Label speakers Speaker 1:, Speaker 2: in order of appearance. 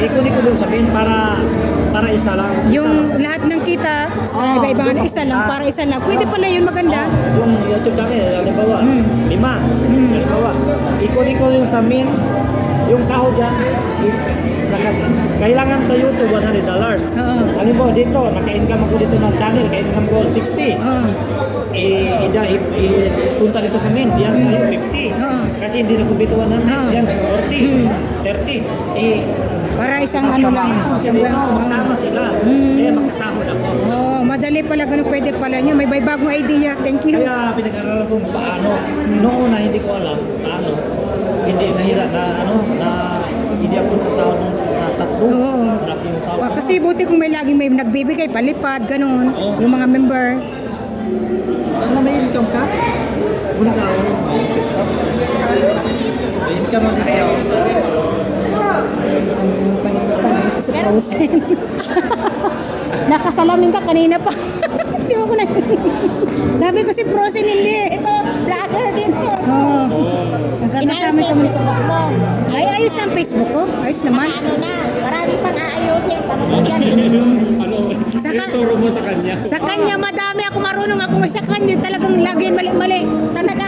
Speaker 1: ikunin ko doon sabihin para isa lang.
Speaker 2: Yung lahat ng kita sa iba-ibang isa lang, para isa lang. Pwede pala yun, maganda.
Speaker 1: Yung YouTube channel, halimbawa, 5. Halimbawa, ikunin ko yung sa main, yung sahod dyan, kailangan sa YouTube $100. Halimbawa dito, naka-income ako dito ng channel, naka-income ko 60. Punta dito sa main, diyan sa'yo 50. Kasi hindi na-kumpito 100, yan 40, 30.
Speaker 2: Para isang ano lang.
Speaker 1: Masama sila. Kaya magkasahod ako.
Speaker 2: Madali pala, ganun pwede pala nyo. May bagong idea. Thank you.
Speaker 1: Kaya pinag-aralan ko paano. Noong una hindi ko alam paano. Hindi nahira na hindi ako nasahod ng tatlo. Malaki yung sahod ko.
Speaker 2: Kasi buti kung may laging may nagbibigay, palipad, ganun. Yung mga member.
Speaker 1: Ano may income ka? Wala ka ako. May income mo siya.
Speaker 2: Si Frozen. Nakasalamin ka kanina pa. Di ba ko na. Sabi ko si Frozen hindi. Ito, vlogger din po. Nagkakasama kami.
Speaker 3: Facebook mo.
Speaker 2: Ay, ayos na ang Facebook ko. Ayos naman.
Speaker 3: Ano na, marami pang aayusin. Paano mo yan?
Speaker 1: Turo mo sa kanya.
Speaker 2: Sa kanya, madami ako marunong. Ako sa kanya talagang lagi mali-mali.
Speaker 3: Talaga,